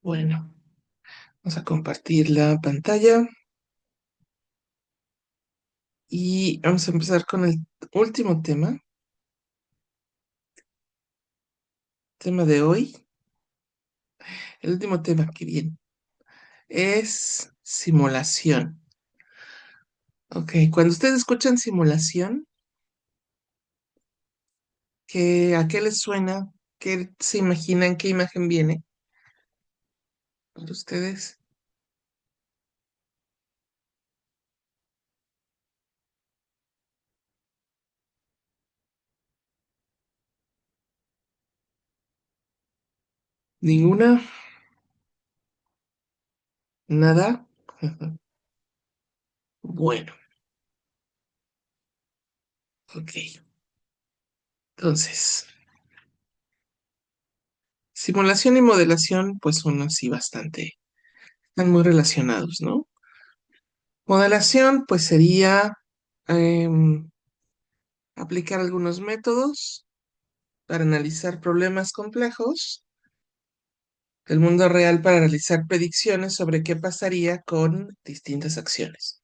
Bueno, vamos a compartir la pantalla y vamos a empezar con el último tema de hoy. El último tema, que bien, es simulación. Ok, cuando ustedes escuchan simulación, ¿a qué les suena? ¿Qué se imaginan? ¿Qué imagen viene para ustedes? ¿Ninguna? ¿Nada? Bueno, ok. Entonces, simulación y modelación, pues son así bastante, están muy relacionados, ¿no? Modelación, pues sería em, aplicar algunos métodos para analizar problemas complejos del mundo real para realizar predicciones sobre qué pasaría con distintas acciones.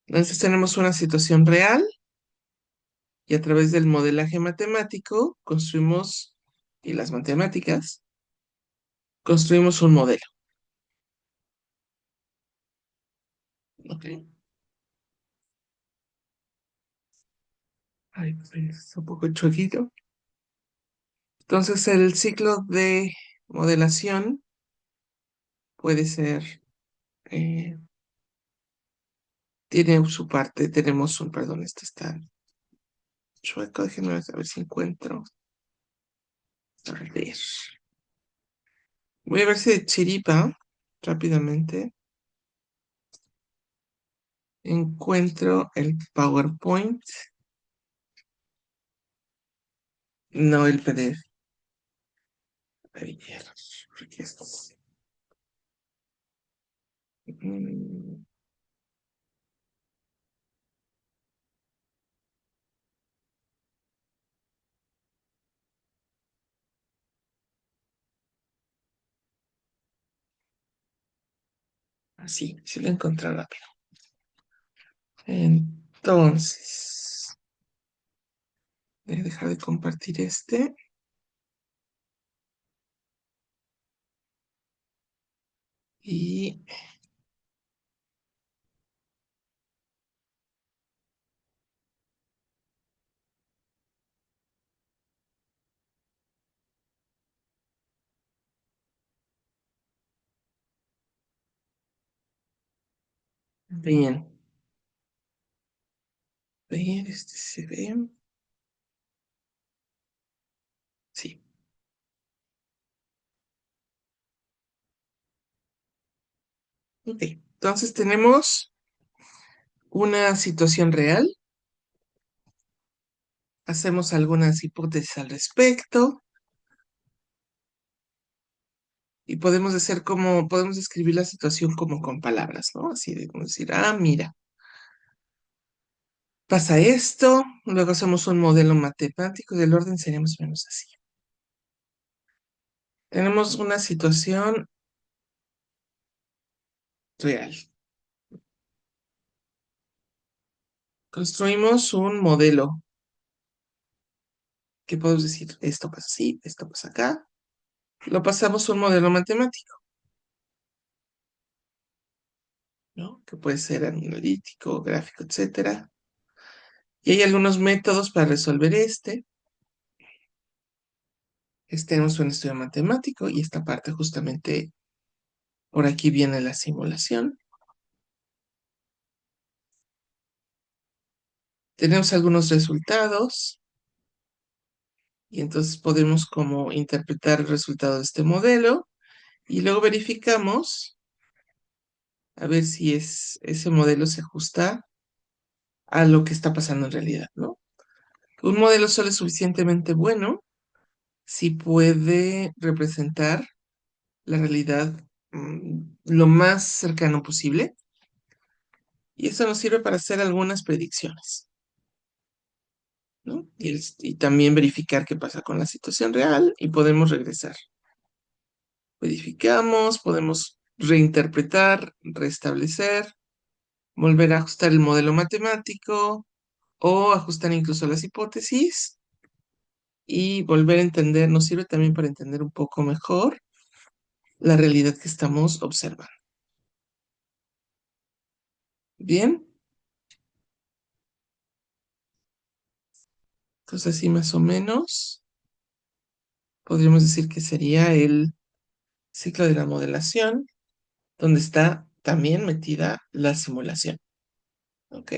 Entonces tenemos una situación real y a través del modelaje matemático construimos, y las matemáticas, construimos un modelo. ¿Ok? Ay, pues, está un poco chuequito. Entonces el ciclo de modelación puede ser, eh, tiene su parte, tenemos un, perdón, este está chueco, déjenme ver si encuentro. A ver. Voy a ver si de chiripa, rápidamente, encuentro el PowerPoint. No, el PDF. A ver, aquí está. Mm, Así, sí lo encontré rápido. Entonces, voy a dejar de compartir este. Y bien, bien, este se ve. Sí, ok. Entonces tenemos una situación real, hacemos algunas hipótesis al respecto y podemos describir la situación como con palabras, ¿no? Así de como decir, mira, pasa esto, luego hacemos un modelo matemático del orden sería más o menos así. Tenemos una situación real. Construimos un modelo que podemos decir, esto pasa así, esto pasa acá. Lo pasamos a un modelo matemático, ¿no? Que puede ser analítico, gráfico, etcétera. Y hay algunos métodos para resolver este. Tenemos un estudio matemático y esta parte justamente por aquí viene la simulación. Tenemos algunos resultados y entonces podemos como interpretar el resultado de este modelo y luego verificamos a ver si ese modelo se ajusta a lo que está pasando en realidad, ¿no? Un modelo solo es suficientemente bueno si puede representar la realidad lo más cercano posible y eso nos sirve para hacer algunas predicciones, ¿no? Y también verificar qué pasa con la situación real y podemos regresar. Verificamos, podemos reinterpretar, restablecer, volver a ajustar el modelo matemático o ajustar incluso las hipótesis y volver a entender, nos sirve también para entender un poco mejor la realidad que estamos observando. Bien, entonces así más o menos podríamos decir que sería el ciclo de la modelación, donde está también metida la simulación. ¿Ok?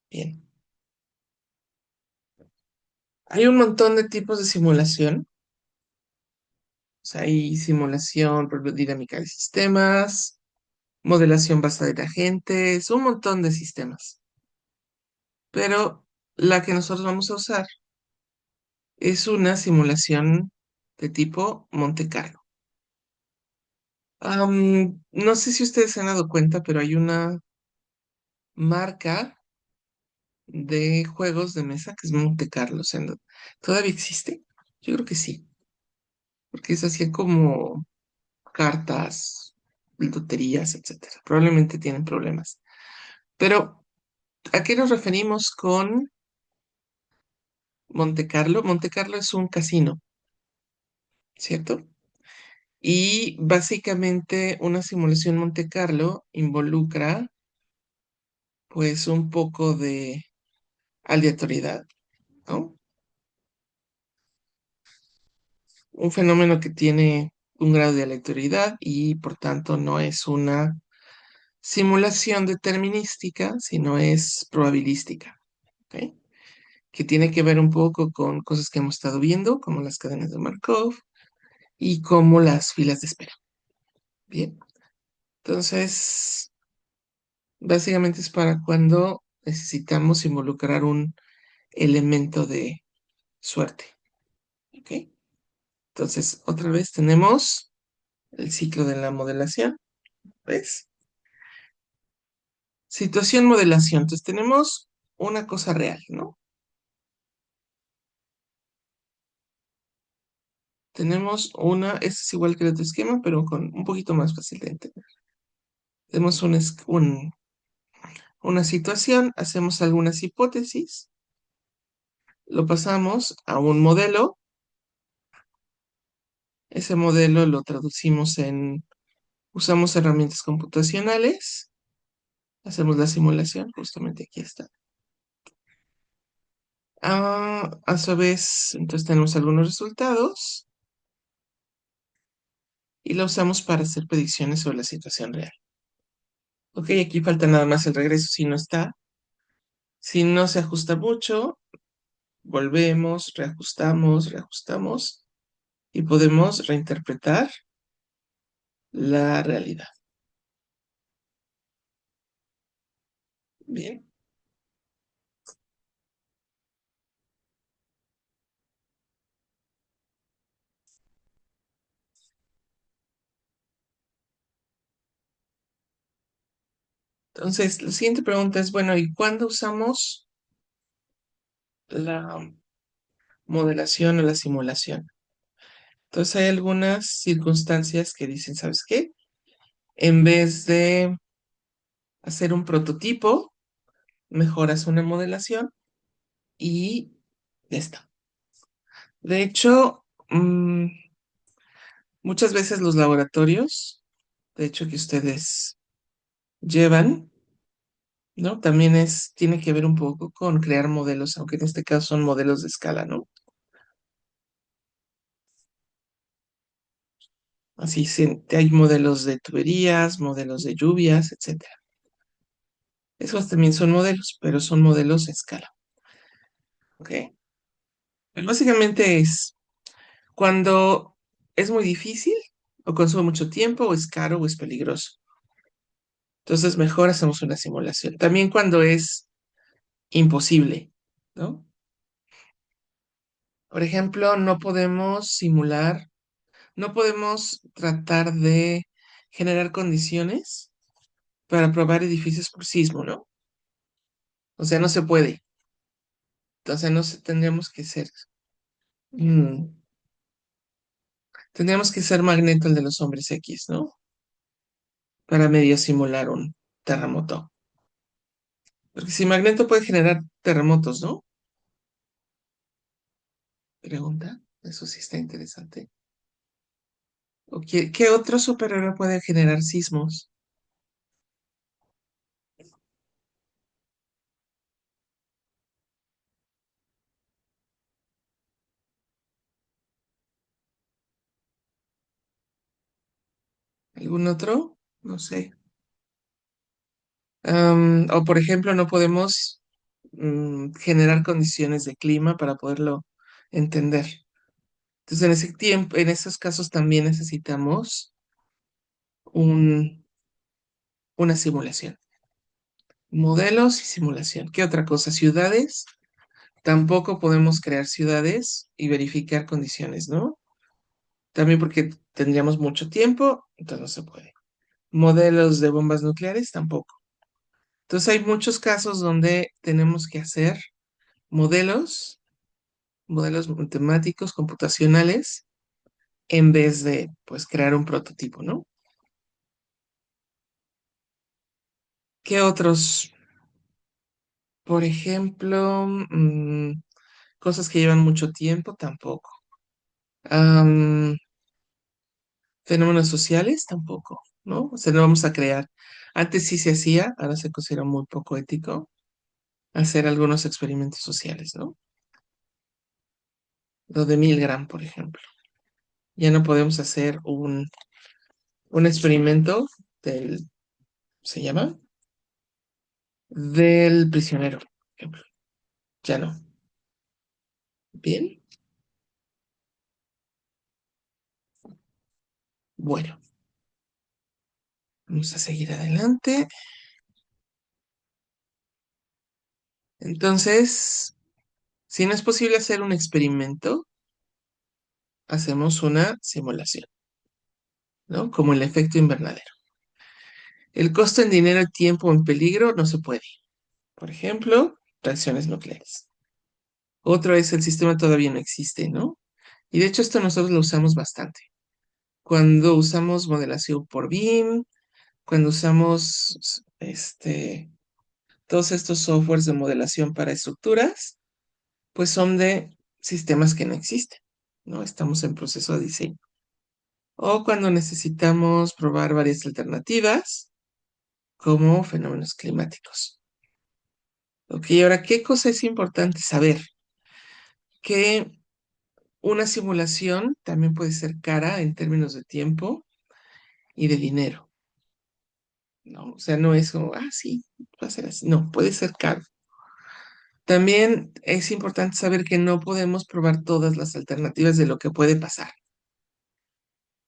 Bien. Hay un montón de tipos de simulación. O sea, hay simulación por ejemplo, dinámica de sistemas, modelación basada en agentes, un montón de sistemas. Pero la que nosotros vamos a usar es una simulación de tipo Monte Carlo. No sé si ustedes se han dado cuenta, pero hay una marca de juegos de mesa que es Monte Carlo. O sea, ¿todavía existe? Yo creo que sí, porque es así como cartas, loterías, etcétera. Probablemente tienen problemas. Pero, ¿a qué nos referimos con Monte Carlo? Monte Carlo es un casino, ¿cierto? Y básicamente una simulación Monte Carlo involucra pues un poco de aleatoriedad, ¿no? Un fenómeno que tiene un grado de aleatoriedad y por tanto no es una simulación determinística, sino es probabilística, ¿ok? Que tiene que ver un poco con cosas que hemos estado viendo, como las cadenas de Markov y como las filas de espera. Bien, entonces, básicamente es para cuando necesitamos involucrar un elemento de suerte, ¿ok? Entonces, otra vez tenemos el ciclo de la modelación, ¿ves? Situación, modelación. Entonces, tenemos una cosa real, ¿no? Tenemos este es igual que el otro esquema, pero con un poquito más fácil de entender. Tenemos una situación, hacemos algunas hipótesis, lo pasamos a un modelo, ese modelo lo traducimos usamos herramientas computacionales, hacemos la simulación, justamente aquí está. A su vez, entonces tenemos algunos resultados y la usamos para hacer predicciones sobre la situación real. Ok, aquí falta nada más el regreso si no está. Si no se ajusta mucho, volvemos, reajustamos, reajustamos y podemos reinterpretar la realidad. Bien, entonces la siguiente pregunta es, bueno, ¿y cuándo usamos la modelación o la simulación? Entonces hay algunas circunstancias que dicen, ¿sabes qué? En vez de hacer un prototipo, mejoras una modelación y ya está. De hecho, muchas veces los laboratorios, de hecho que ustedes llevan, ¿no? También tiene que ver un poco con crear modelos, aunque en este caso son modelos de escala, ¿no? Así hay modelos de tuberías, modelos de lluvias, etcétera. Esos también son modelos, pero son modelos a escala, ¿ok? Pero básicamente es cuando es muy difícil, o consume mucho tiempo, o es caro, o es peligroso. Entonces, mejor hacemos una simulación. También cuando es imposible, ¿no? Por ejemplo, no podemos simular, no podemos tratar de generar condiciones para probar edificios por sismo, ¿no? O sea, no se puede. Entonces, no tendríamos que ser. mm, Tendríamos que ser Magneto, el de los hombres X, ¿no? Para medio simular un terremoto. Porque si Magneto puede generar terremotos, ¿no? Pregunta. Eso sí está interesante. ¿O qué otro superhéroe puede generar sismos? ¿Algún otro? No sé. O por ejemplo, no podemos generar condiciones de clima para poderlo entender. Entonces, en ese tiempo, en esos casos también necesitamos un, una simulación. Modelos y simulación. ¿Qué otra cosa? Ciudades. Tampoco podemos crear ciudades y verificar condiciones, ¿no? También porque tendríamos mucho tiempo, entonces no se puede. Modelos de bombas nucleares tampoco. Entonces hay muchos casos donde tenemos que hacer modelos, modelos matemáticos, computacionales, en vez de, pues, crear un prototipo, ¿no? ¿Qué otros? Por ejemplo, cosas que llevan mucho tiempo, tampoco. Am, Fenómenos sociales, tampoco, ¿no? O sea, no vamos a crear. Antes sí se hacía, ahora se considera muy poco ético hacer algunos experimentos sociales, ¿no? Lo de Milgram, por ejemplo. Ya no podemos hacer un experimento del, ¿se llama? Del prisionero, por ejemplo. Ya no. Bien, bueno, vamos a seguir adelante. Entonces, si no es posible hacer un experimento, hacemos una simulación, ¿no? Como el efecto invernadero. El costo en dinero, tiempo o en peligro no se puede. Por ejemplo, reacciones nucleares. Otro es el sistema todavía no existe, ¿no? Y de hecho esto nosotros lo usamos bastante. Cuando usamos modelación por BIM, cuando usamos todos estos softwares de modelación para estructuras, pues son de sistemas que no existen, ¿no? Estamos en proceso de diseño. O cuando necesitamos probar varias alternativas, como fenómenos climáticos. Ok, ahora, ¿qué cosa es importante saber? Que una simulación también puede ser cara en términos de tiempo y de dinero, ¿no? O sea, no es como, sí, va a ser así. No, puede ser caro. También es importante saber que no podemos probar todas las alternativas de lo que puede pasar,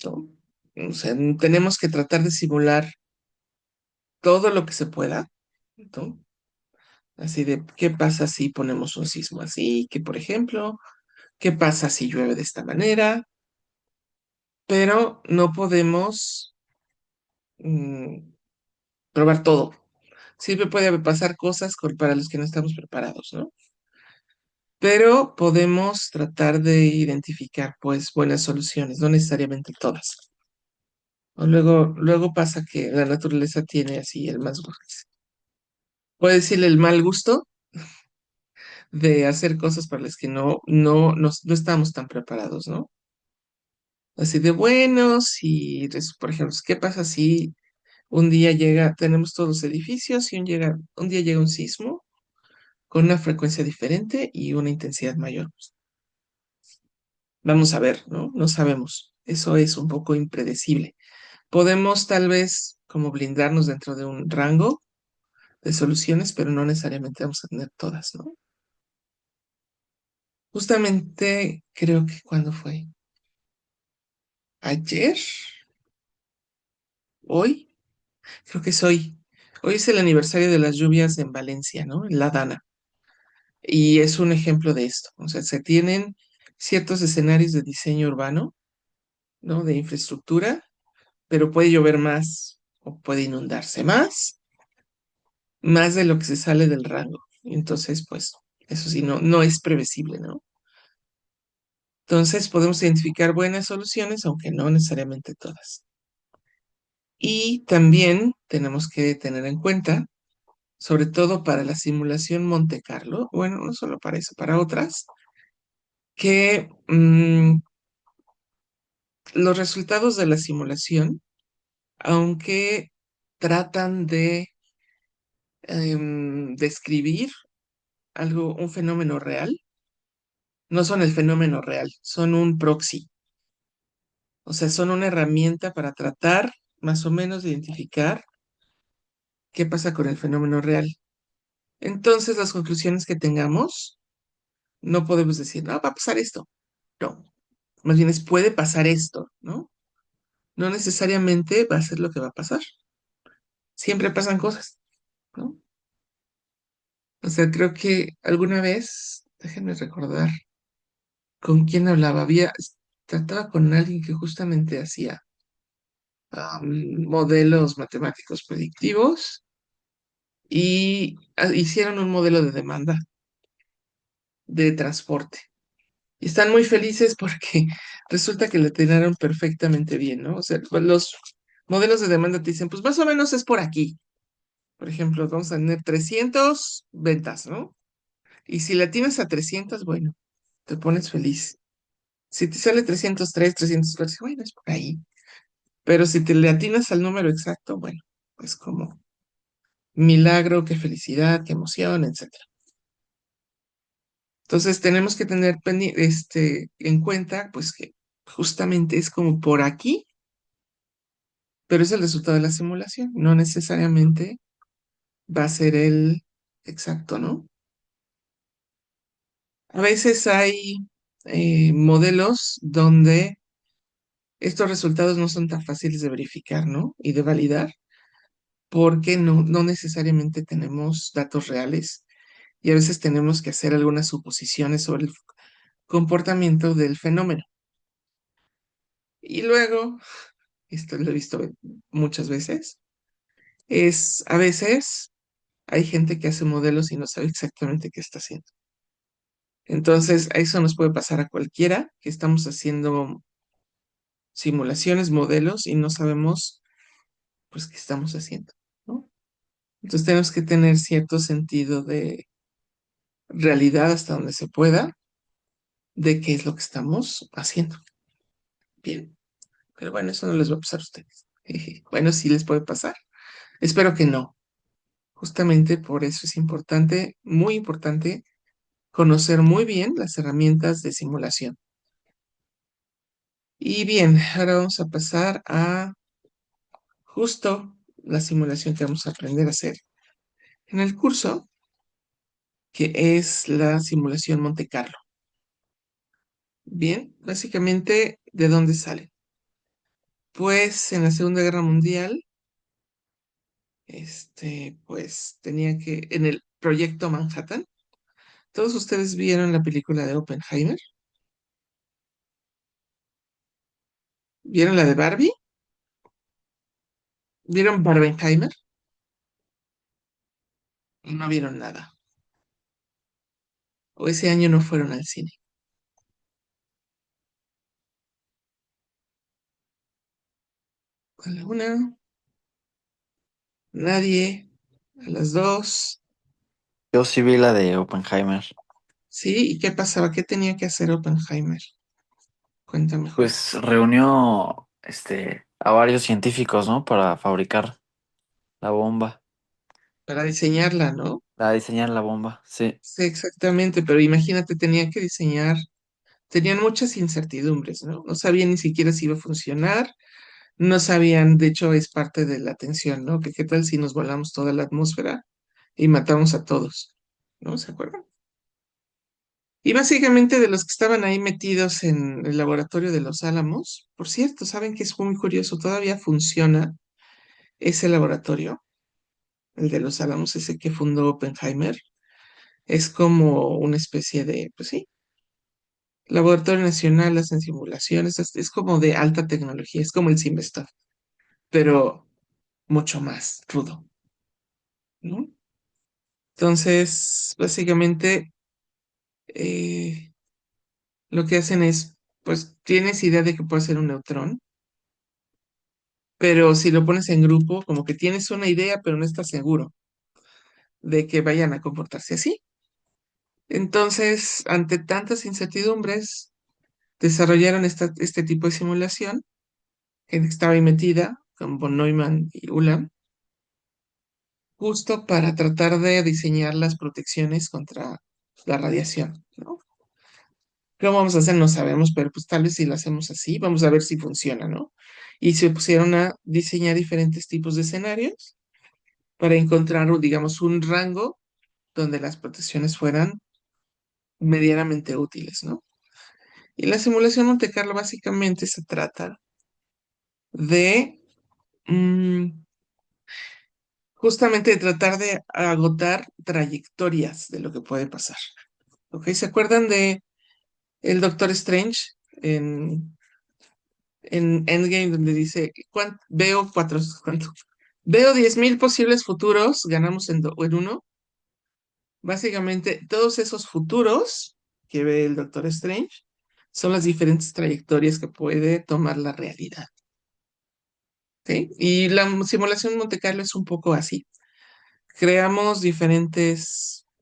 ¿no? O sea, tenemos que tratar de simular todo lo que se pueda, ¿no? Así de, ¿qué pasa si ponemos un sismo así? Que, por ejemplo, ¿qué pasa si llueve de esta manera? Pero no podemos mm, probar todo. Siempre puede pasar cosas para los que no estamos preparados, ¿no? Pero podemos tratar de identificar, pues, buenas soluciones, no necesariamente todas. O luego pasa que la naturaleza tiene así el más, puede decirle el mal gusto de hacer cosas para las que no estamos tan preparados, ¿no? Así de buenos y, por ejemplo, ¿qué pasa si un día tenemos todos los edificios y un día llega un sismo con una frecuencia diferente y una intensidad mayor? Vamos a ver, ¿no? No sabemos. Eso es un poco impredecible. Podemos tal vez como blindarnos dentro de un rango de soluciones, pero no necesariamente vamos a tener todas, ¿no? Justamente creo que cuando fue ayer, hoy, creo que es hoy. Hoy es el aniversario de las lluvias en Valencia, ¿no? En La Dana. Y es un ejemplo de esto. O sea, se tienen ciertos escenarios de diseño urbano, ¿no? De infraestructura, pero puede llover más o puede inundarse más de lo que se sale del rango. Entonces, pues, eso sí, no es previsible, ¿no? Entonces podemos identificar buenas soluciones, aunque no necesariamente todas. Y también tenemos que tener en cuenta, sobre todo para la simulación Monte Carlo, bueno, no solo para eso, para otras, que los resultados de la simulación, aunque tratan de describir algo, un fenómeno real, no son el fenómeno real, son un proxy, o sea, son una herramienta para tratar más o menos de identificar qué pasa con el fenómeno real. Entonces, las conclusiones que tengamos, no podemos decir, no, va a pasar esto. No, más bien es, puede pasar esto, ¿no? No necesariamente va a ser lo que va a pasar. Siempre pasan cosas, ¿no? O sea, creo que alguna vez, déjenme recordar con quién hablaba, trataba con alguien que justamente hacía modelos matemáticos predictivos y hicieron un modelo de demanda de transporte. Y están muy felices porque resulta que le atinaron perfectamente bien, ¿no? O sea, pues, los modelos de demanda te dicen, pues más o menos es por aquí. Por ejemplo, vamos a tener 300 ventas, ¿no? Y si le tienes a 300, bueno, te pones feliz. Si te sale 303, 304, bueno, es por ahí. Pero si te le atinas al número exacto, bueno, es como milagro, qué felicidad, qué emoción, etcétera. Entonces tenemos que tener en cuenta, pues que justamente es como por aquí, pero es el resultado de la simulación, no necesariamente va a ser el exacto, ¿no? A veces hay modelos donde estos resultados no son tan fáciles de verificar, ¿no? Y de validar, porque no necesariamente tenemos datos reales y a veces tenemos que hacer algunas suposiciones sobre el comportamiento del fenómeno. Y luego, esto lo he visto muchas veces, es a veces hay gente que hace modelos y no sabe exactamente qué está haciendo. Entonces, eso nos puede pasar a cualquiera que estamos haciendo simulaciones, modelos y no sabemos, pues, qué estamos haciendo, ¿no? Entonces, tenemos que tener cierto sentido de realidad hasta donde se pueda de qué es lo que estamos haciendo. Bien, pero bueno, eso no les va a pasar a ustedes. Bueno, sí les puede pasar. Espero que no. Justamente por eso es importante, muy importante, conocer muy bien las herramientas de simulación. Y bien, ahora vamos a pasar a justo la simulación que vamos a aprender a hacer en el curso, que es la simulación Monte Carlo. Bien, básicamente, ¿de dónde sale? Pues en la Segunda Guerra Mundial, pues tenía que, en el proyecto Manhattan, ¿todos ustedes vieron la película de Oppenheimer? ¿Vieron la de Barbie? ¿Vieron Barbenheimer? No vieron nada. O ese año no fueron al cine. A la una, nadie. A las dos, Yo sí vi la de Oppenheimer. sí. ¿Y qué pasaba? ¿Qué tenía que hacer Oppenheimer? Cuéntame, Julio. Pues reunió a varios científicos, ¿no? Para fabricar la bomba, Para diseñarla, ¿no? para diseñar la bomba, sí. Sí, exactamente, pero imagínate, tenía que diseñar, tenían muchas incertidumbres, ¿no? No sabían ni siquiera si iba a funcionar, no sabían, de hecho es parte de la tensión, ¿no? Que qué tal si nos volamos toda la atmósfera y matamos a todos, ¿no? ¿Se acuerdan? Y básicamente de los que estaban ahí metidos en el laboratorio de Los Álamos, por cierto, saben que es muy curioso, todavía funciona ese laboratorio, el de Los Álamos, ese que fundó Oppenheimer, es como una especie de, pues sí, laboratorio nacional, hacen simulaciones, es como de alta tecnología, es como el CIMBESTAF, pero mucho más rudo, ¿no? Entonces, básicamente, eh, lo que hacen es pues tienes idea de que puede ser un neutrón, pero si lo pones en grupo, como que tienes una idea, pero no estás seguro de que vayan a comportarse así. Entonces, ante tantas incertidumbres, desarrollaron este tipo de simulación que estaba ahí metida con von Neumann y Ulam, justo para tratar de diseñar las protecciones contra la radiación, ¿no? ¿Cómo vamos a hacer? No sabemos, pero pues tal vez si lo hacemos así, vamos a ver si funciona, ¿no? Y se pusieron a diseñar diferentes tipos de escenarios para encontrar, digamos, un rango donde las protecciones fueran medianamente útiles, ¿no? Y la simulación Monte Carlo básicamente se trata de justamente de tratar de agotar trayectorias de lo que puede pasar. ¿Ok? ¿Se acuerdan de el Doctor Strange en, en Endgame donde dice, veo cuánto? Veo 10.000 posibles futuros, ganamos en uno. Básicamente, todos esos futuros que ve el Doctor Strange son las diferentes trayectorias que puede tomar la realidad. ¿Ok? Y la simulación Monte Carlo es un poco así. Creamos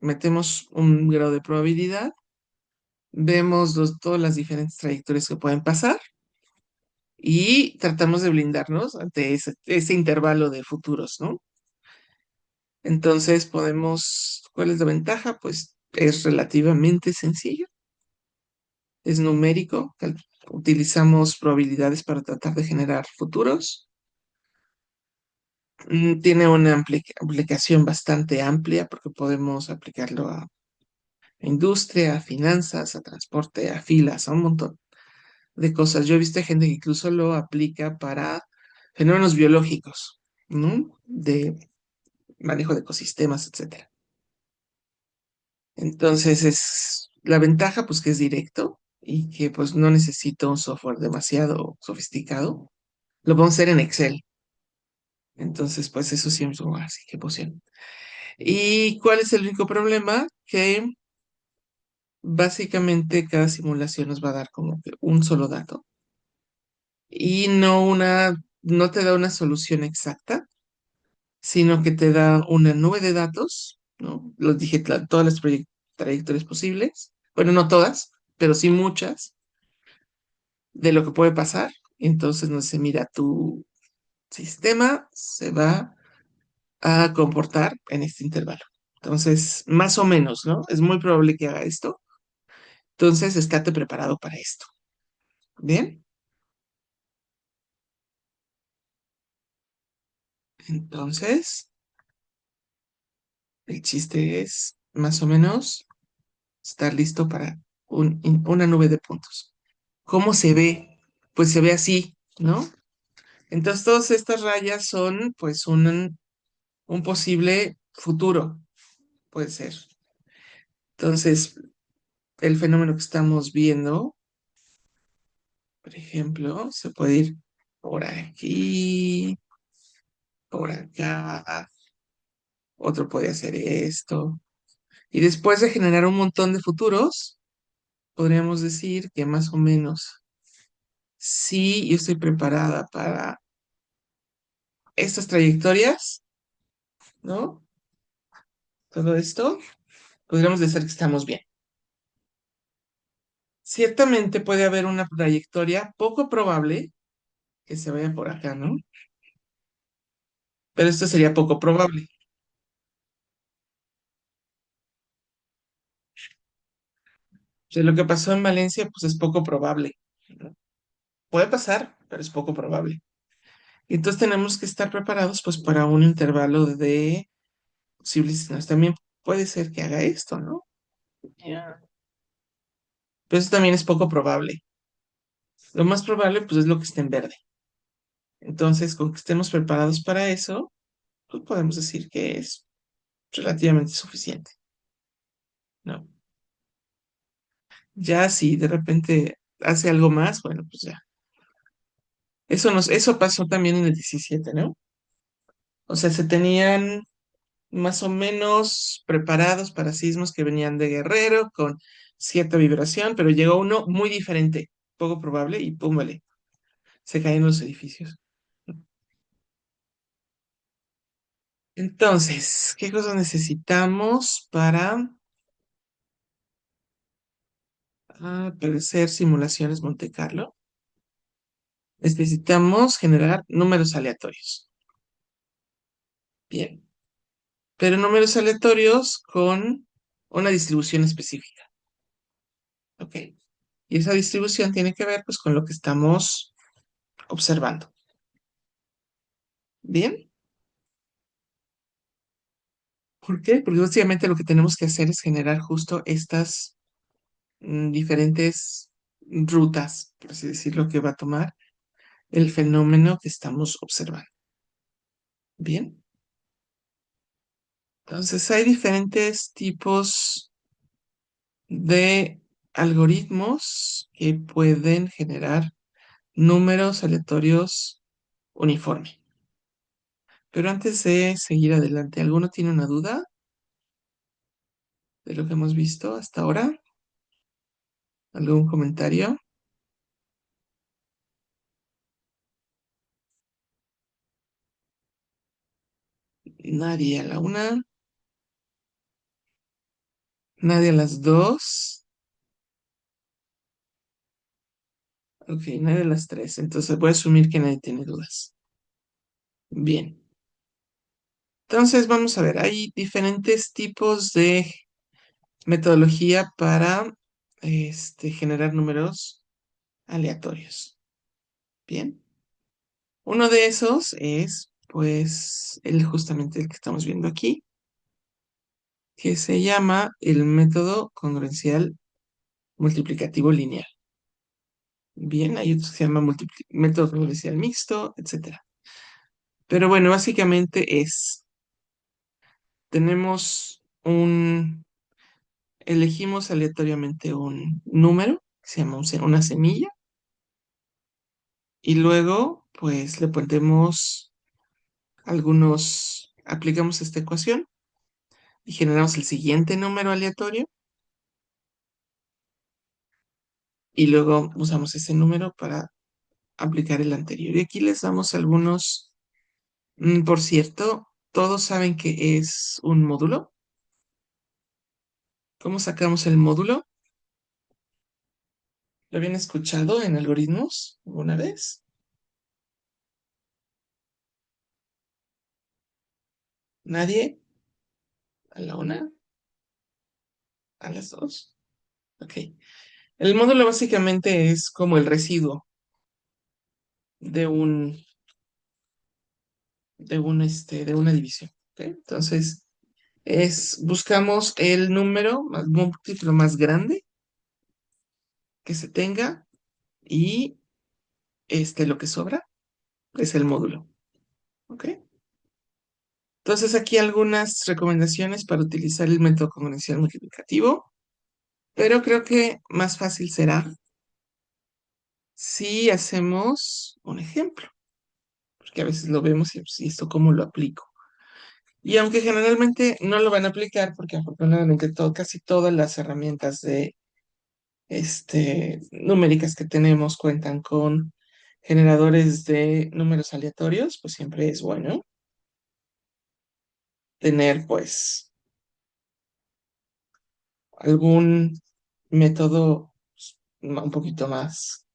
metemos un grado de probabilidad, vemos todas las diferentes trayectorias que pueden pasar y tratamos de blindarnos ante ese intervalo de futuros, ¿no? Entonces ¿cuál es la ventaja? Pues es relativamente sencillo, es numérico, utilizamos probabilidades para tratar de generar futuros. Tiene una aplicación bastante amplia porque podemos aplicarlo a industria, a finanzas, a transporte, a filas, a un montón de cosas. Yo he visto gente que incluso lo aplica para fenómenos biológicos, ¿no? De manejo de ecosistemas, etcétera. Entonces es la ventaja, pues que es directo y que pues no necesito un software demasiado sofisticado. Lo podemos hacer en Excel. Entonces, pues eso siempre es así que emoción. ¿Y cuál es el único problema? Que básicamente cada simulación nos va a dar como que un solo dato y no te da una solución exacta, sino que te da una nube de datos, ¿no? Los dije, todas las trayectorias posibles, bueno, no todas, pero sí muchas de lo que puede pasar. Entonces nos dice, mira, tu sistema se va a comportar en este intervalo. Entonces, más o menos, ¿no? Es muy probable que haga esto. Entonces, estate preparado para esto. Bien, entonces, el chiste es más o menos estar listo para una nube de puntos. ¿Cómo se ve? Pues se ve así, ¿no? Entonces, todas estas rayas son, pues, un posible futuro, puede ser. Entonces, el fenómeno que estamos viendo, por ejemplo, se puede ir por aquí, por acá, otro puede hacer esto. Y después de generar un montón de futuros, podríamos decir que más o menos, si yo estoy preparada para estas trayectorias, ¿no? Todo esto, podríamos decir que estamos bien. Ciertamente puede haber una trayectoria poco probable que se vaya por acá, ¿no? Pero esto sería poco probable. O sea, lo que pasó en Valencia, pues es poco probable, ¿no? Puede pasar, pero es poco probable. Y entonces tenemos que estar preparados, pues, para un intervalo de posibles escenarios. También puede ser que haga esto, ¿no? Ya. Pero eso también es poco probable. Lo más probable, pues, es lo que esté en verde. Entonces, con que estemos preparados para eso, pues podemos decir que es relativamente suficiente, ¿no? Ya si de repente hace algo más, bueno, pues ya. Eso pasó también en el 17, ¿no? O sea, se tenían más o menos preparados para sismos que venían de Guerrero con cierta vibración, pero llegó uno muy diferente. poco probable y pum, vale, se caen los edificios. Entonces, ¿qué cosas necesitamos para hacer simulaciones Monte Carlo? Necesitamos generar números aleatorios. Bien, pero números aleatorios con una distribución específica. ¿Ok? Y esa distribución tiene que ver pues con lo que estamos observando. Bien, ¿por qué? Porque básicamente lo que tenemos que hacer es generar justo estas diferentes rutas, por así decirlo, que va a tomar el fenómeno que estamos observando. Bien, entonces hay diferentes tipos de algoritmos que pueden generar números aleatorios uniforme. Pero antes de seguir adelante, ¿alguno tiene una duda de lo que hemos visto hasta ahora? ¿Algún comentario? Nadie a la una, nadie a las dos, ok, nadie a las tres. Entonces voy a asumir que nadie tiene dudas. Bien, entonces vamos a ver, hay diferentes tipos de metodología para generar números aleatorios. Bien, uno de esos es, pues, justamente el que estamos viendo aquí, que se llama el método congruencial multiplicativo lineal. Bien, hay otros que se llama método congruencial mixto, etcétera. Pero bueno, básicamente tenemos elegimos aleatoriamente un número, que se llama una semilla, y luego, pues, le ponemos aplicamos esta ecuación y generamos el siguiente número aleatorio, y luego usamos ese número para aplicar el anterior. Y aquí les damos algunos, por cierto, todos saben que es un módulo. ¿Cómo sacamos el módulo? ¿Lo habían escuchado en algoritmos alguna vez? ¿Nadie? ¿A la una? ¿A las dos? Ok. El módulo básicamente es como el residuo de de una división. ¿Ok? Entonces, buscamos el número, múltiplo más grande que se tenga y lo que sobra es el módulo. ¿Ok? Entonces, aquí algunas recomendaciones para utilizar el método exponencial multiplicativo, pero creo que más fácil será si hacemos un ejemplo, porque a veces lo vemos y pues, ¿y esto cómo lo aplico? Y aunque generalmente no lo van a aplicar, porque afortunadamente casi todas las herramientas de numéricas que tenemos cuentan con generadores de números aleatorios, pues siempre es bueno tener pues algún método un poquito más,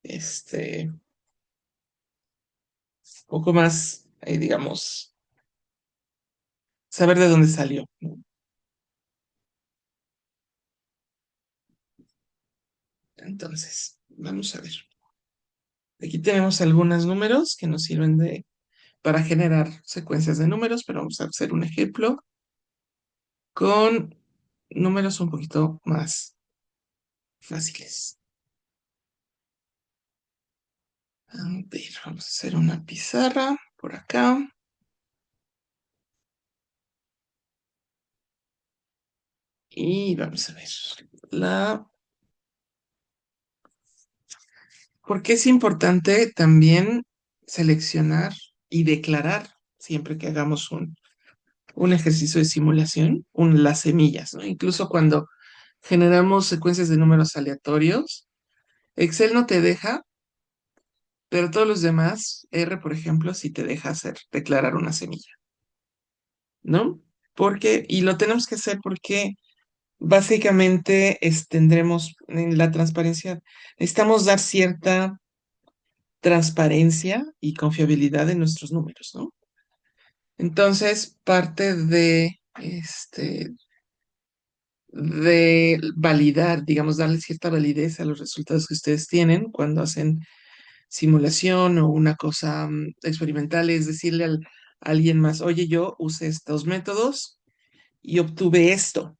un poco más, digamos, saber de dónde salió, ¿no? Entonces, vamos a ver. Aquí tenemos algunos números que nos sirven para generar secuencias de números, pero vamos a hacer un ejemplo con números un poquito más fáciles. A ver, vamos a hacer una pizarra por acá. Y vamos a ver. ¿Por qué es importante también seleccionar y declarar siempre que hagamos un ejercicio de simulación, las semillas, ¿no? Incluso cuando generamos secuencias de números aleatorios. Excel no te deja, pero todos los demás, R, por ejemplo, sí te deja hacer, declarar una semilla, ¿no? Porque, y lo tenemos que hacer porque básicamente tendremos en la transparencia, necesitamos dar cierta transparencia y confiabilidad en nuestros números, ¿no? Entonces, parte de validar, digamos, darle cierta validez a los resultados que ustedes tienen cuando hacen simulación o una cosa experimental, es decirle a alguien más, oye, yo usé estos métodos y obtuve esto.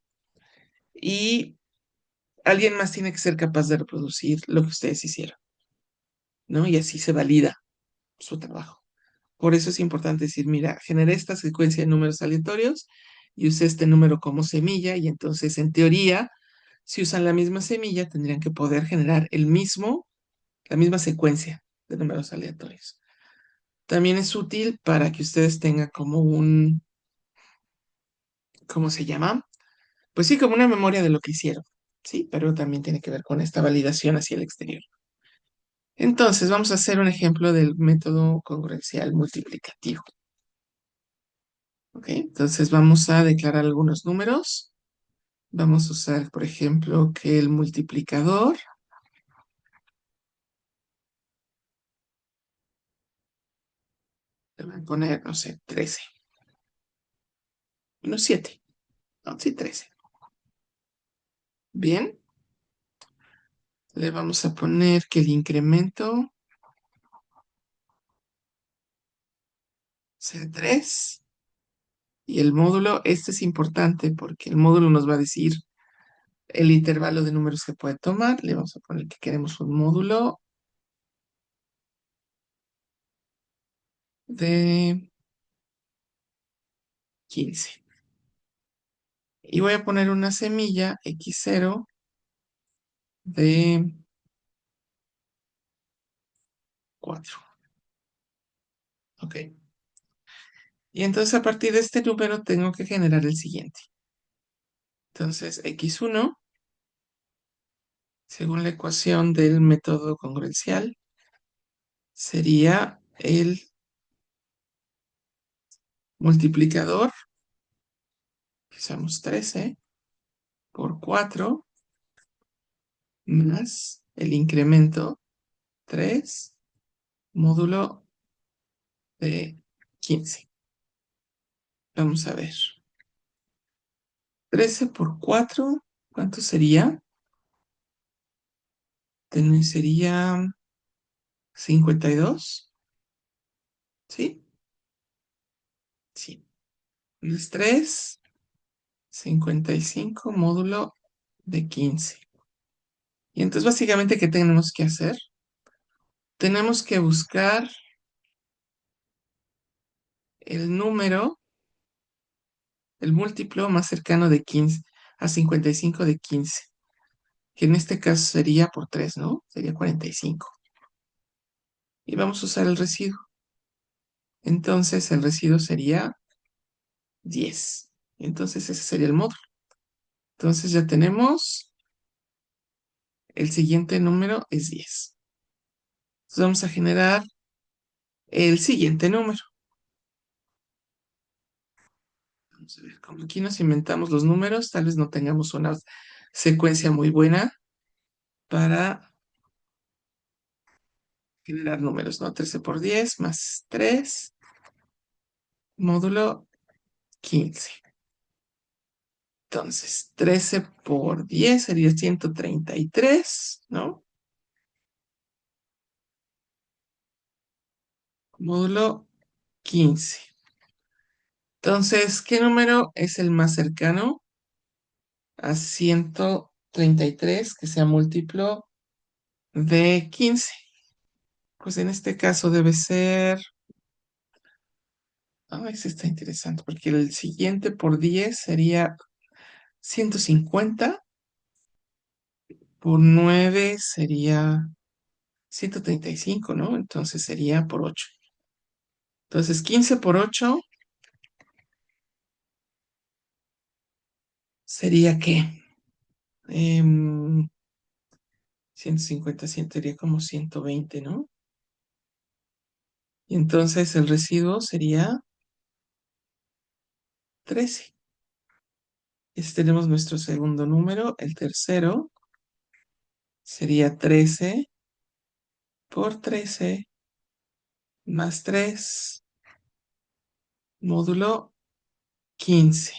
Y alguien más tiene que ser capaz de reproducir lo que ustedes hicieron, ¿no? Y así se valida su trabajo. Por eso es importante decir, mira, generé esta secuencia de números aleatorios y usé este número como semilla y entonces en teoría, si usan la misma semilla, tendrían que poder generar la misma secuencia de números aleatorios. También es útil para que ustedes tengan como ¿cómo se llama? Pues sí, como una memoria de lo que hicieron, ¿sí? Pero también tiene que ver con esta validación hacia el exterior. Entonces, vamos a hacer un ejemplo del método congruencial multiplicativo. ¿Ok? Entonces, vamos a declarar algunos números. Vamos a usar, por ejemplo, que el multiplicador le voy a poner, no sé, 13. No, 7. No, sí, 13. Bien. Le vamos a poner que el incremento sea 3. Y el módulo, este es importante porque el módulo nos va a decir el intervalo de números que puede tomar. Le vamos a poner que queremos un módulo de 15. Y voy a poner una semilla x0 de 4. Ok. Y entonces a partir de este número tengo que generar el siguiente. Entonces x1, según la ecuación del método congruencial, sería el multiplicador, que usamos 13, por 4, más el incremento 3 módulo de 15. Vamos a ver. 13 por 4, ¿cuánto sería? Sería 52. ¿Sí? Sí. Más 3, 55 módulo de 15. Y entonces básicamente, ¿qué tenemos que hacer? Tenemos que buscar el número, el múltiplo más cercano de 15 a 55 de 15, que en este caso sería por 3, ¿no? Sería 45. Y vamos a usar el residuo. Entonces el residuo sería 10. Entonces ese sería el módulo. Entonces ya tenemos, el siguiente número es 10. Entonces vamos a generar el siguiente número. Vamos a ver, como aquí nos inventamos los números, tal vez no tengamos una secuencia muy buena para generar números, ¿no? 13 por 10 más 3 módulo 15. Entonces, 13 por 10 sería 133, ¿no? Módulo 15. Entonces, ¿qué número es el más cercano a 133 que sea múltiplo de 15? Pues en este caso debe ser... ese está interesante, porque el siguiente por 10 sería 150, por 9 sería 135, ¿no? Entonces sería por 8. Entonces 15 por 8 sería ¿qué? Em, 150 sería como 120, ¿no? Y entonces el residuo sería 13. Tenemos nuestro segundo número. El tercero sería 13 por 13 más 3 módulo 15.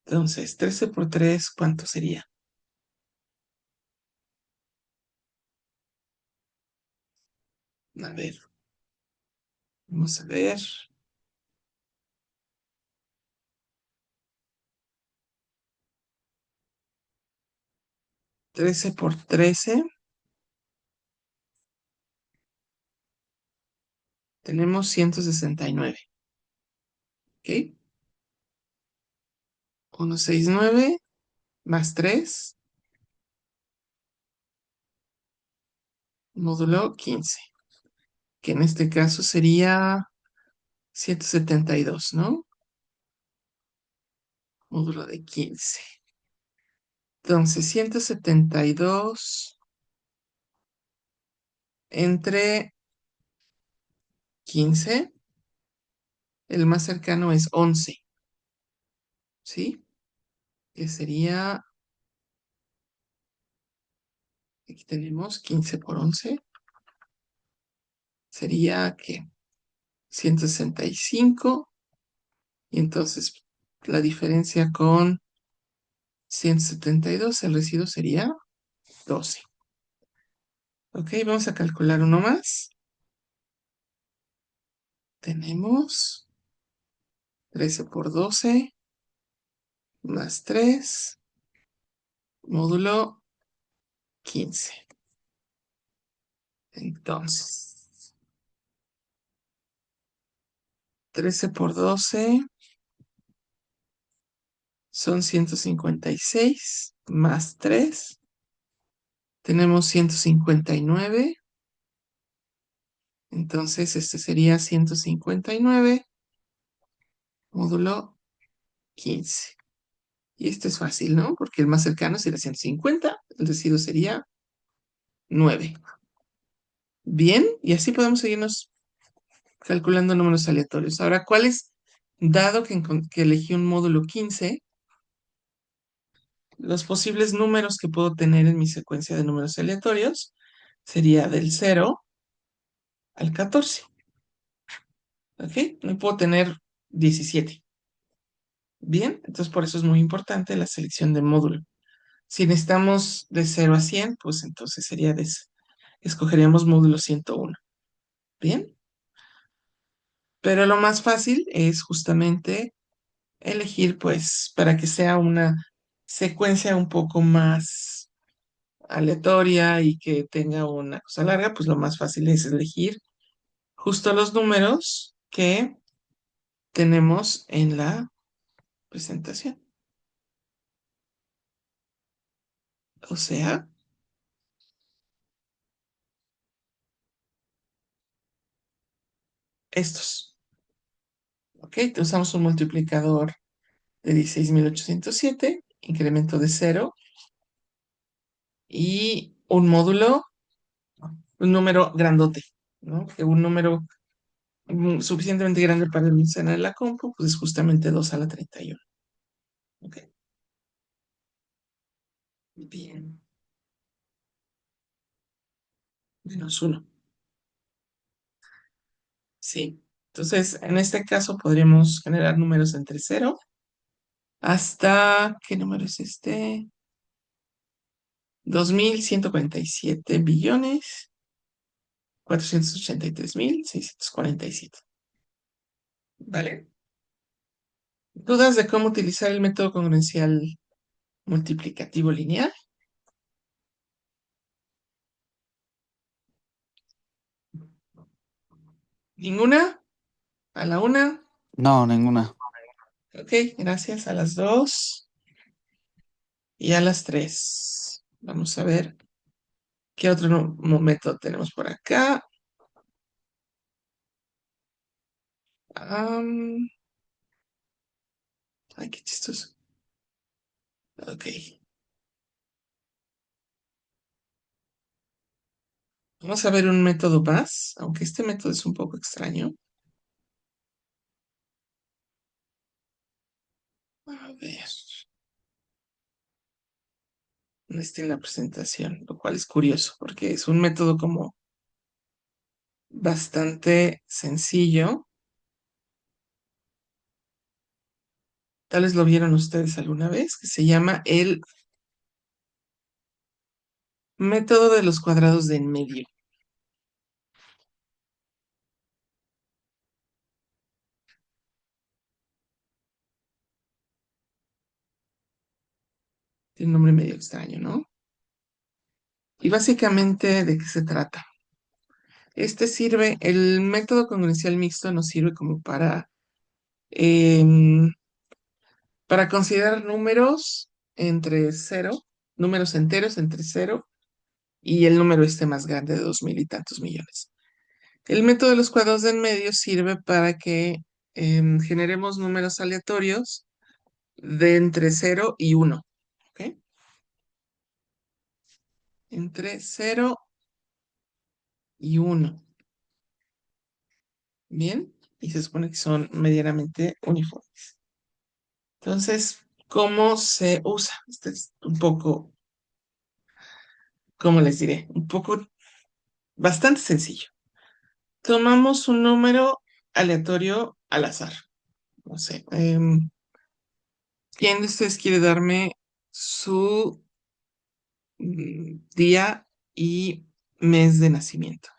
Entonces, 13 por 3, ¿cuánto sería? A ver, vamos a ver. 13 por 13, tenemos 169. ¿Ok? 169 más 3 módulo 15, que en este caso sería 172, ¿no? Módulo de 15. Entonces, 172 entre 15, el más cercano es 11, ¿sí? Que sería, aquí tenemos 15 por 11, sería que 165, y entonces la diferencia con 172, el residuo sería 12. Ok, vamos a calcular uno más. Tenemos 13 por 12 más 3 módulo 15. Entonces, 13 por 12 son 156 más 3. Tenemos 159. Entonces, este sería 159 módulo 15. Y esto es fácil, ¿no? Porque el más cercano sería 150, el residuo sería 9. Bien, y así podemos seguirnos calculando números aleatorios. Ahora, ¿cuáles? Dado que elegí un módulo 15, los posibles números que puedo tener en mi secuencia de números aleatorios sería del 0 al 14. ¿Ok? No puedo tener 17. Bien, entonces por eso es muy importante la selección de módulo. Si necesitamos de 0 a 100, pues entonces escogeríamos módulo 101. Bien, pero lo más fácil es justamente elegir, pues, para que sea una secuencia un poco más aleatoria y que tenga una cosa larga, pues lo más fácil es elegir justo los números que tenemos en la presentación. O sea, estos. ¿Ok? Entonces usamos un multiplicador de 16.807, incremento de 0 y un módulo, un número grandote, ¿no? Que un número suficientemente grande para almacenar en la compu, pues es justamente 2 a la 31. ¿Ok? Bien. Menos uno. Sí. Entonces, en este caso podríamos generar números entre 0 hasta, ¿qué número es este? 2.147.483.647. ¿Vale? ¿Dudas de cómo utilizar el método congruencial multiplicativo lineal? ¿Ninguna? ¿A la una? No, ninguna. Ok, gracias. A las dos y a las tres. Vamos a ver qué otro método tenemos por acá. Ay, qué chistoso. Ok. Vamos a ver un método más, aunque este método es un poco extraño. A ver, no está en la presentación, lo cual es curioso porque es un método como bastante sencillo. Tal vez lo vieron ustedes alguna vez, que se llama el método de los cuadrados de en medio. Tiene un nombre medio extraño, ¿no? Y básicamente, ¿de qué se trata? El método congruencial mixto nos sirve como em, para considerar números entre cero, números enteros entre cero y el número este más grande de 2000 y tantos millones. El método de los cuadrados de en medio sirve para que generemos números aleatorios de entre cero y uno, ¿ok? Entre cero y uno, ¿bien? Y se supone que son medianamente uniformes. Entonces, ¿cómo se usa? Este es un poco, ¿cómo les diré? Un poco bastante sencillo. Tomamos un número aleatorio al azar. No sé. ¿Quién de ustedes quiere darme su día y mes de nacimiento?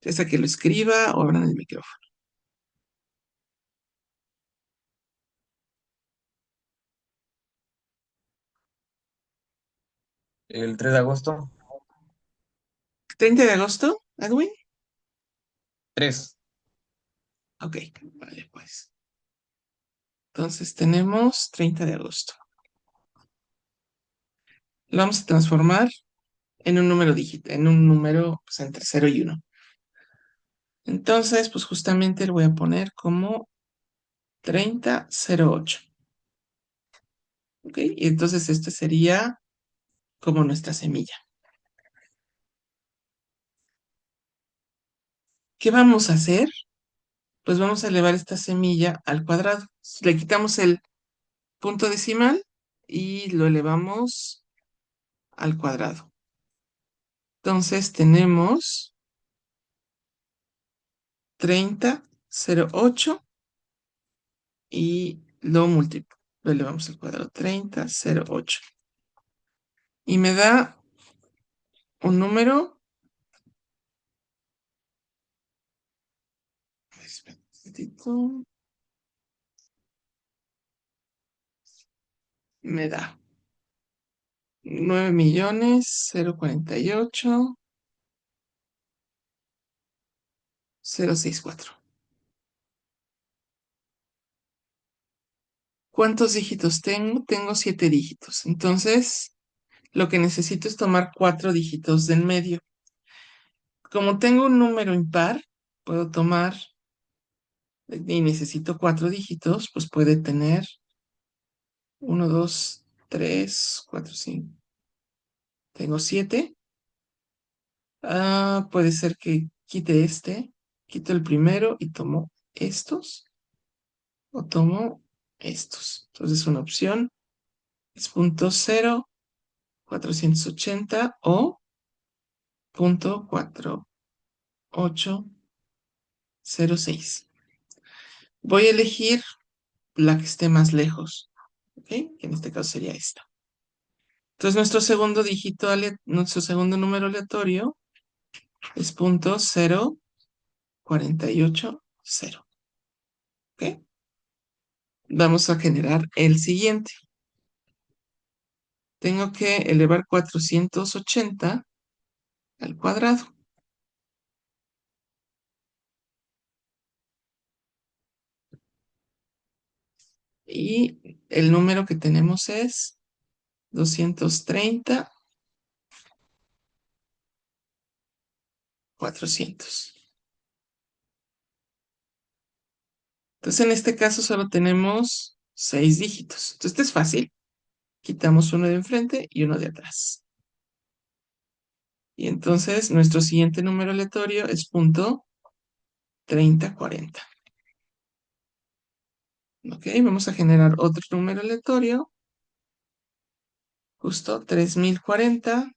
Ya sea que lo escriba o abran el micrófono. El 3 de agosto. 30 de agosto, Edwin. 3. Ok, vale, pues. Entonces tenemos 30 de agosto. Lo vamos a transformar en un número dígito, en un número pues, entre cero y uno. Entonces, pues justamente lo voy a poner como 3008. ¿Ok? Y entonces este sería como nuestra semilla. ¿Qué vamos a hacer? Pues vamos a elevar esta semilla al cuadrado. Le quitamos el punto decimal y lo elevamos al cuadrado. Entonces tenemos 3008 y lo elevamos al cuadrado. 3008. Y me da un número. Espera un momentito. Me da 9.048.064. ¿Cuántos dígitos tengo? Tengo 7 dígitos. Entonces, lo que necesito es tomar 4 dígitos del medio. Como tengo un número impar, puedo tomar, y necesito 4 dígitos, pues puede tener 1, 2, 3, 4, 5. Tengo 7. Puede ser que quite quito el primero y tomo estos, o tomo estos. Entonces, una opción es 0.480 o 0.4806. Voy a elegir la que esté más lejos, ¿ok? Que en este caso sería esta. Entonces, nuestro segundo número aleatorio es 0.0480, ¿ok? Vamos a generar el siguiente. Tengo que elevar 480 al cuadrado. Y el número que tenemos es 230.400. Entonces, en este caso solo tenemos 6 dígitos. Entonces, este es fácil. Quitamos uno de enfrente y uno de atrás. Y entonces nuestro siguiente número aleatorio es punto 3040. Ok, vamos a generar otro número aleatorio, justo 3040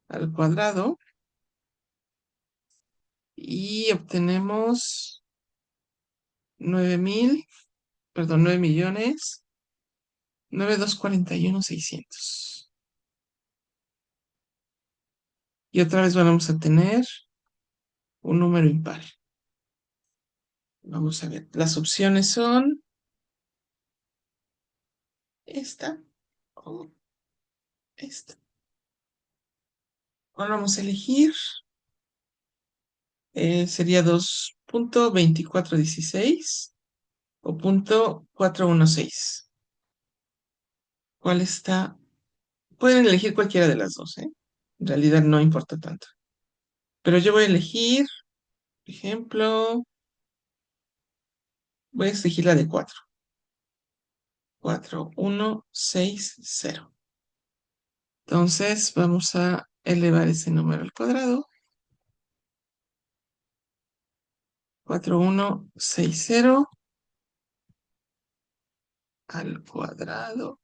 al cuadrado, y obtenemos 9000, perdón, 9.941.600. Y otra vez vamos a tener un número impar. Vamos a ver, las opciones son esta o esta. Ahora vamos a elegir, sería 2.2416 o punto 416. ¿Cuál está? Pueden elegir cualquiera de las dos, ¿eh? En realidad no importa tanto. Pero yo voy a elegir, por ejemplo, voy a elegir la de 4. 4160. Entonces vamos a elevar ese número al cuadrado. 4160 al cuadrado.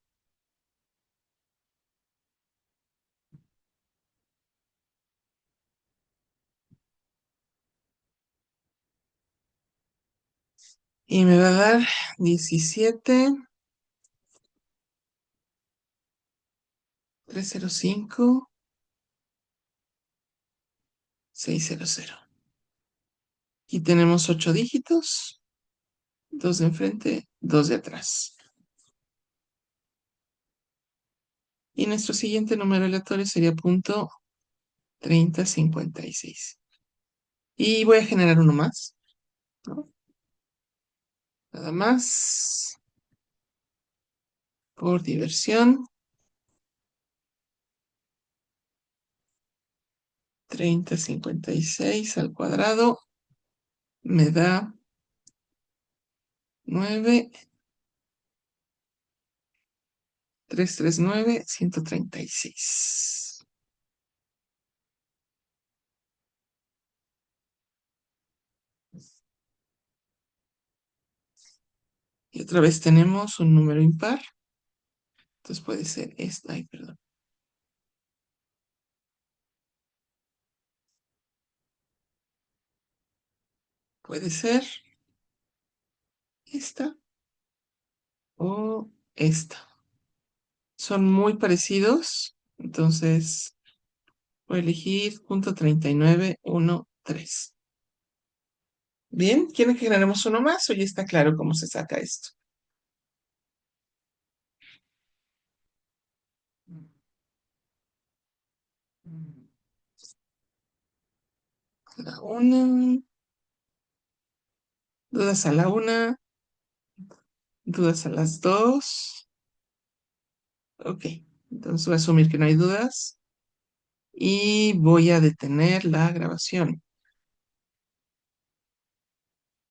Y me va a dar 17.305.600. Y tenemos 8 dígitos, 2 de enfrente, 2 de atrás. Y nuestro siguiente número aleatorio sería punto 3056. Y voy a generar uno más, ¿no? Nada más, por diversión. 3056 al cuadrado me da 9.339.136. Y otra vez tenemos un número impar. Entonces puede ser esta. Ay, perdón. Puede ser esta o esta. Son muy parecidos. Entonces voy a elegir punto 3913. Bien, ¿quieren que generemos uno más o ya está claro cómo se saca esto? La una. Dudas a la una. Dudas a las dos. Ok, entonces voy a asumir que no hay dudas y voy a detener la grabación.